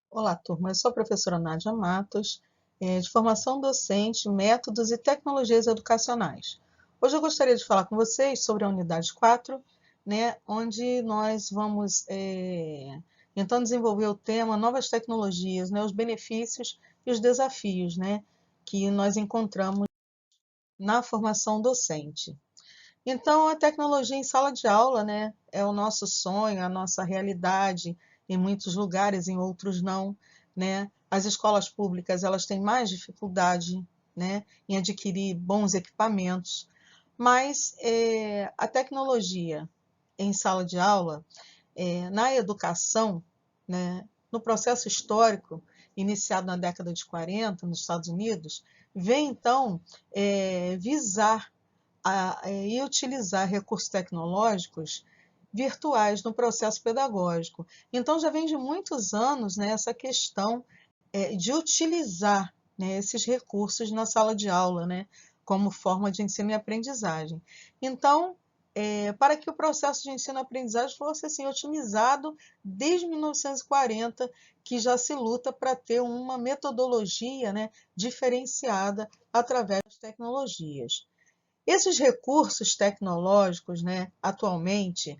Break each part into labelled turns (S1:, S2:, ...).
S1: Olá, turma. Eu sou a professora Nádia Matos, de formação docente, métodos e tecnologias educacionais. Hoje eu gostaria de falar com vocês sobre a unidade 4, né, onde nós vamos então desenvolver o tema novas tecnologias, né, os benefícios e os desafios, né, que nós encontramos na formação docente. Então, a tecnologia em sala de aula, né, é o nosso sonho, a nossa realidade, em muitos lugares, em outros não, né? As escolas públicas, elas têm mais dificuldade, né, em adquirir bons equipamentos, mas a tecnologia em sala de aula, na educação, né, no processo histórico, iniciado na década de 40, nos Estados Unidos, vem então visar e utilizar recursos tecnológicos virtuais no processo pedagógico. Então, já vem de muitos anos, né, essa questão de utilizar, né, esses recursos na sala de aula, né, como forma de ensino e aprendizagem. Então, para que o processo de ensino-aprendizagem fosse assim, otimizado desde 1940, que já se luta para ter uma metodologia, né, diferenciada através das tecnologias. Esses recursos tecnológicos, né, atualmente,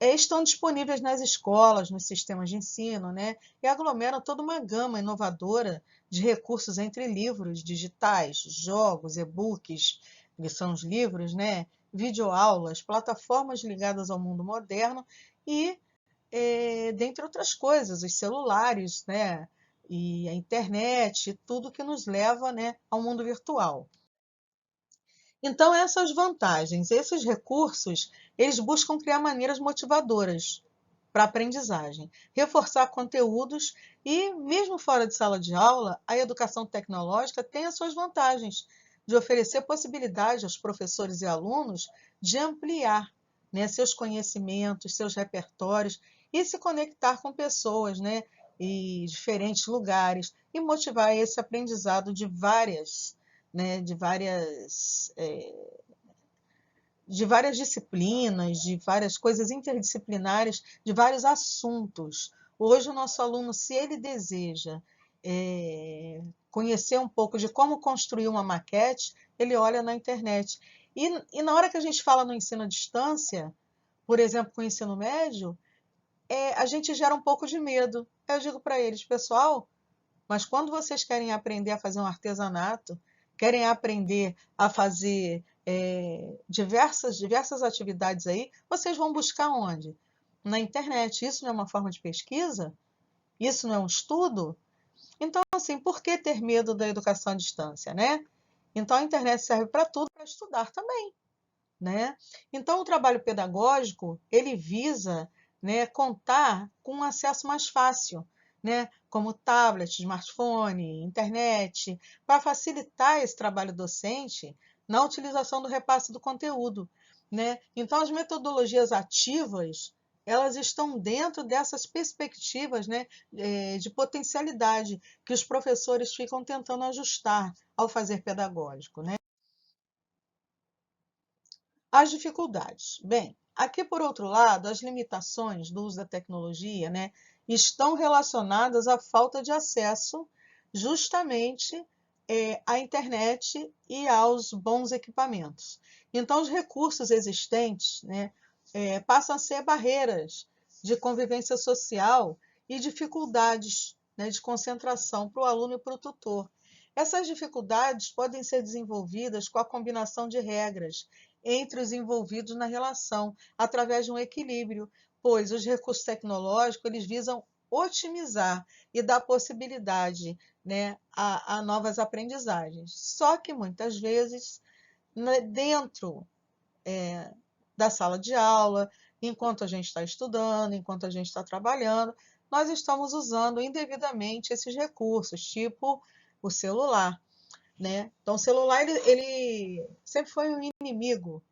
S1: estão disponíveis nas escolas, nos sistemas de ensino, né, e aglomeram toda uma gama inovadora de recursos entre livros digitais, jogos, e-books, que são os livros, né, videoaulas, plataformas ligadas ao mundo moderno e, dentre outras coisas, os celulares, né, e a internet, tudo que nos leva, né, ao mundo virtual. Então, essas vantagens, esses recursos, eles buscam criar maneiras motivadoras para a aprendizagem, reforçar conteúdos e, mesmo fora de sala de aula, a educação tecnológica tem as suas vantagens de oferecer possibilidade aos professores e alunos de ampliar, né, seus conhecimentos, seus repertórios e se conectar com pessoas, né, em diferentes lugares e motivar esse aprendizado de várias, né, de várias disciplinas, de várias coisas interdisciplinares, de vários assuntos. Hoje, o nosso aluno, se ele deseja conhecer um pouco de como construir uma maquete, ele olha na internet. E na hora que a gente fala no ensino à distância, por exemplo, com o ensino médio, a gente gera um pouco de medo. Eu digo para eles, pessoal, mas quando vocês querem aprender a fazer um artesanato, querem aprender a fazer diversas atividades aí, vocês vão buscar onde? Na internet. Isso não é uma forma de pesquisa? Isso não é um estudo? Então, assim, por que ter medo da educação à distância, né? Então, a internet serve para tudo, para estudar também, né? Então, o trabalho pedagógico, ele visa, né, contar com um acesso mais fácil, né, como tablet, smartphone, internet, para facilitar esse trabalho docente na utilização do repasse do conteúdo, né? Então, as metodologias ativas, elas estão dentro dessas perspectivas, né, de potencialidade que os professores ficam tentando ajustar ao fazer pedagógico, né? As dificuldades. Bem, aqui por outro lado, as limitações do uso da tecnologia, né, estão relacionadas à falta de acesso justamente à internet e aos bons equipamentos. Então, os recursos existentes, né, passam a ser barreiras de convivência social e dificuldades, né, de concentração para o aluno e para o tutor. Essas dificuldades podem ser desenvolvidas com a combinação de regras entre os envolvidos na relação, através de um equilíbrio, pois os recursos tecnológicos eles visam otimizar e dar possibilidade, né, a novas aprendizagens. Só que muitas vezes, né, dentro da sala de aula, enquanto a gente está estudando, enquanto a gente está trabalhando, nós estamos usando indevidamente esses recursos, tipo o celular, né? Então, o celular ele sempre foi um inimigo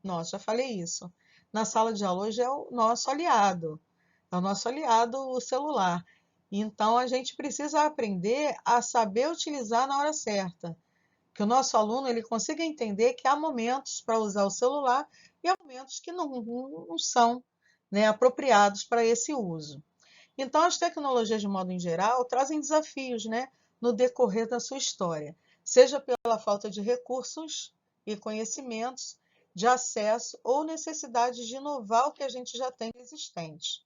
S1: nosso, já falei isso. Na sala de aula hoje é o nosso aliado o celular. Então, a gente precisa aprender a saber utilizar na hora certa, que o nosso aluno ele consiga entender que há momentos para usar o celular e há momentos que não são, né, apropriados para esse uso. Então, as tecnologias, de modo em geral, trazem desafios, né, no decorrer da sua história, seja pela falta de recursos e conhecimentos, de acesso ou necessidade de inovar o que a gente já tem existente.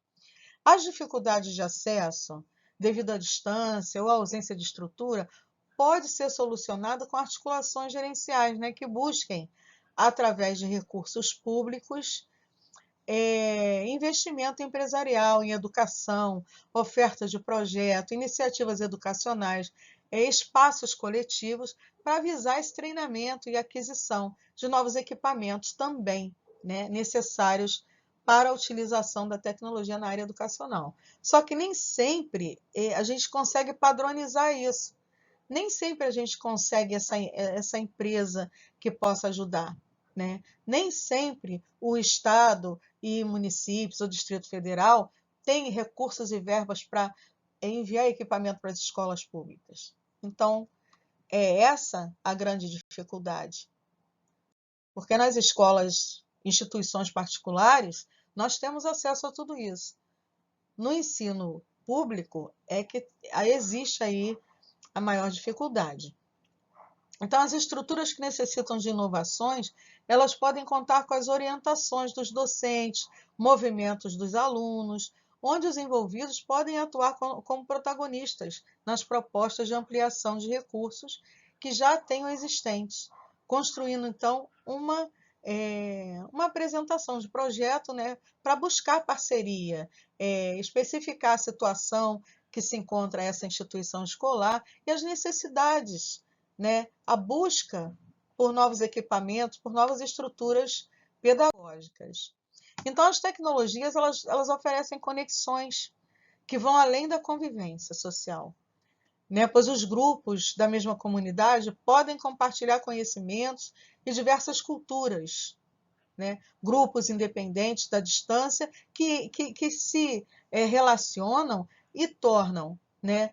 S1: As dificuldades de acesso, devido à distância ou à ausência de estrutura, pode ser solucionado com articulações gerenciais, né, que busquem, através de recursos públicos, investimento empresarial em educação, oferta de projeto, iniciativas educacionais, espaços coletivos para visar esse treinamento e aquisição de novos equipamentos também, né, necessários para a utilização da tecnologia na área educacional. Só que nem sempre a gente consegue padronizar isso. Nem sempre a gente consegue essa empresa que possa ajudar, né? Nem sempre o Estado e municípios ou Distrito Federal têm recursos e verbas para enviar equipamento para as escolas públicas. Então, é essa a grande dificuldade. Porque nas escolas, instituições particulares, nós temos acesso a tudo isso. No ensino público é que existe aí a maior dificuldade. Então, as estruturas que necessitam de inovações, elas podem contar com as orientações dos docentes, movimentos dos alunos, onde os envolvidos podem atuar como protagonistas nas propostas de ampliação de recursos que já tenham existentes, construindo, então, uma apresentação de projeto, né, para buscar parceria, especificar a situação que se encontra essa instituição escolar e as necessidades, né, a busca por novos equipamentos, por novas estruturas pedagógicas. Então, as tecnologias elas oferecem conexões que vão além da convivência social, né? Pois os grupos da mesma comunidade podem compartilhar conhecimentos e diversas culturas, né? Grupos independentes da distância que se relacionam e tornam, né,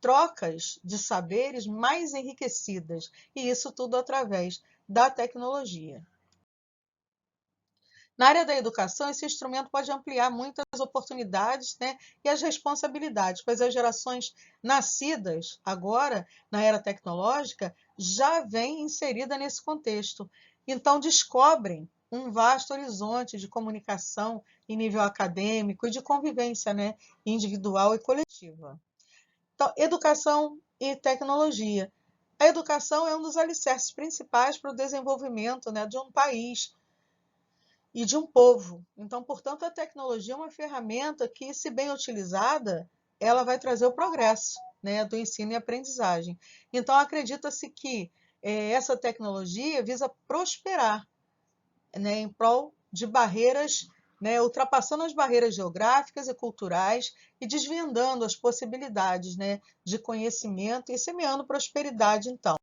S1: trocas de saberes mais enriquecidas, e isso tudo através da tecnologia. Na área da educação, esse instrumento pode ampliar muitas oportunidades, né, e as responsabilidades, pois as gerações nascidas agora, na era tecnológica, já vêm inseridas nesse contexto. Então, descobrem um vasto horizonte de comunicação em nível acadêmico e de convivência, né, individual e coletiva. Então, educação e tecnologia. A educação é um dos alicerces principais para o desenvolvimento, né, de um país e de um povo. Então, portanto, a tecnologia é uma ferramenta que, se bem utilizada, ela vai trazer o progresso, né, do ensino e aprendizagem. Então, acredita-se que essa tecnologia visa prosperar, né, em prol de barreiras, né, ultrapassando as barreiras geográficas e culturais e desvendando as possibilidades, né, de conhecimento e semeando prosperidade, então.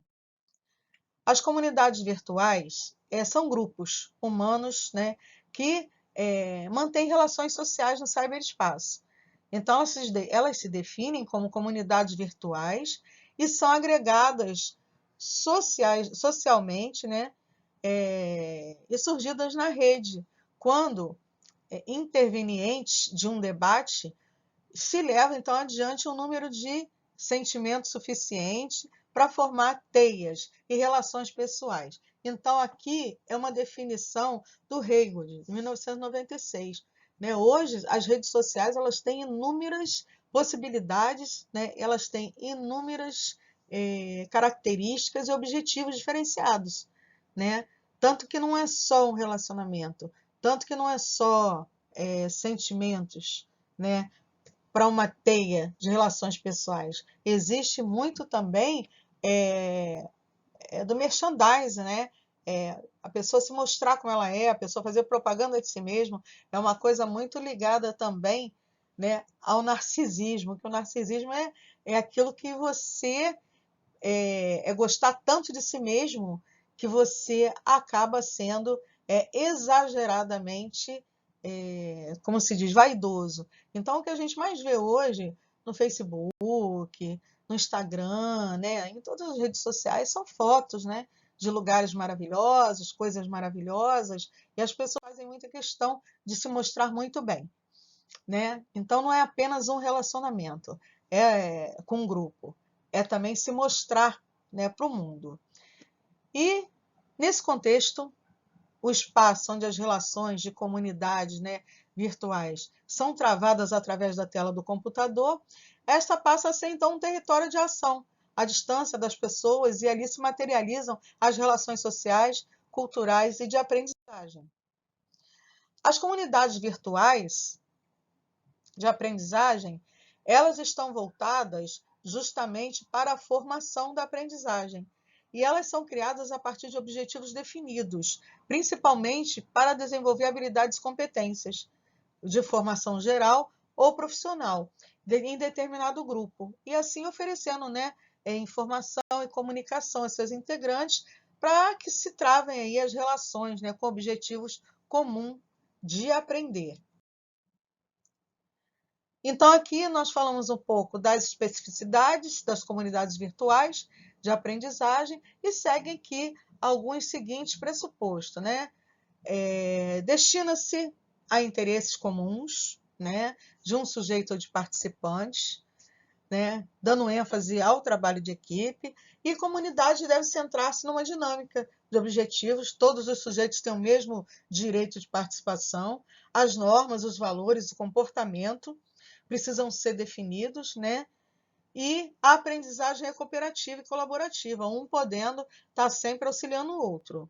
S1: As comunidades virtuais são grupos humanos, né, que mantêm relações sociais no ciberespaço. Então, elas se definem como comunidades virtuais e são agregadas socialmente, né, e surgidas na rede, quando intervenientes de um debate se leva, então, adiante um número de sentimentos suficiente para formar teias e relações pessoais. Então, aqui é uma definição do Haywood, de 1996. Né? Hoje, as redes sociais elas têm inúmeras possibilidades, né? Elas têm inúmeras características e objetivos diferenciados. Né? Tanto que não é só um relacionamento, tanto que não é só sentimentos, né, para uma teia de relações pessoais. Existe muito também do merchandising, né? A pessoa se mostrar como ela é, a pessoa fazer propaganda de si mesma, é uma coisa muito ligada também, né, ao narcisismo, que o narcisismo é aquilo que você gostar tanto de si mesmo que você acaba sendo exageradamente, como se diz, vaidoso. Então, o que a gente mais vê hoje no Facebook, no Instagram, né, em todas as redes sociais, são fotos, né, de lugares maravilhosos, coisas maravilhosas, e as pessoas fazem muita questão de se mostrar muito bem. né? Então não é apenas um relacionamento com um grupo, é também se mostrar, né, para o mundo. E nesse contexto, o espaço onde as relações de comunidade, né, virtuais são travadas através da tela do computador, esta passa a ser então um território de ação, à distância das pessoas, e ali se materializam as relações sociais, culturais e de aprendizagem. As comunidades virtuais de aprendizagem, elas estão voltadas justamente para a formação da aprendizagem. E elas são criadas a partir de objetivos definidos, principalmente para desenvolver habilidades e competências de formação geral ou profissional em determinado grupo. E assim oferecendo, né, informação e comunicação a seus integrantes para que se travem aí as relações, né, com objetivos comuns de aprender. Então, aqui nós falamos um pouco das especificidades das comunidades virtuais de aprendizagem e seguem aqui alguns seguintes pressupostos, né? Destina-se a interesses comuns, né, de um sujeito ou de participantes, né, dando ênfase ao trabalho de equipe, e comunidade deve centrar-se numa dinâmica de objetivos, todos os sujeitos têm o mesmo direito de participação, as normas, os valores, o comportamento precisam ser definidos, né? E a aprendizagem é cooperativa e colaborativa, um podendo estar sempre auxiliando o outro.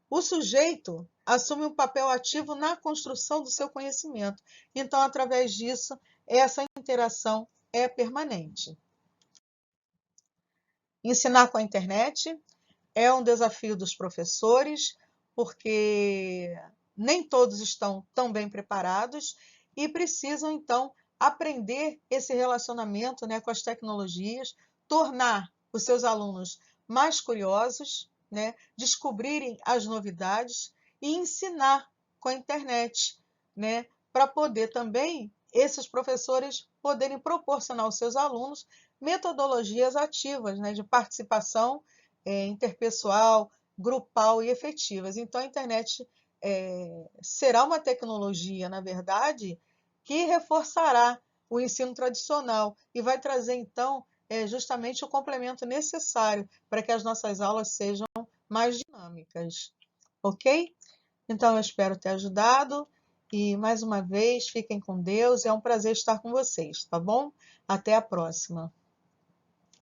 S1: O sujeito assume um papel ativo na construção do seu conhecimento. Então, através disso, essa interação é permanente. Ensinar com a internet é um desafio dos professores, porque nem todos estão tão bem preparados e precisam, então, aprender esse relacionamento, né, com as tecnologias, tornar os seus alunos mais curiosos, né, descobrirem as novidades e ensinar com a internet, né, para poder também esses professores poderem proporcionar aos seus alunos metodologias ativas, né, de participação interpessoal, grupal e efetivas. Então, a internet será uma tecnologia, na verdade, que reforçará o ensino tradicional e vai trazer, então, justamente o complemento necessário para que as nossas aulas sejam mais dinâmicas. Ok? Então, eu espero ter ajudado e, mais uma vez, fiquem com Deus. É um prazer estar com vocês, tá bom? Até a próxima.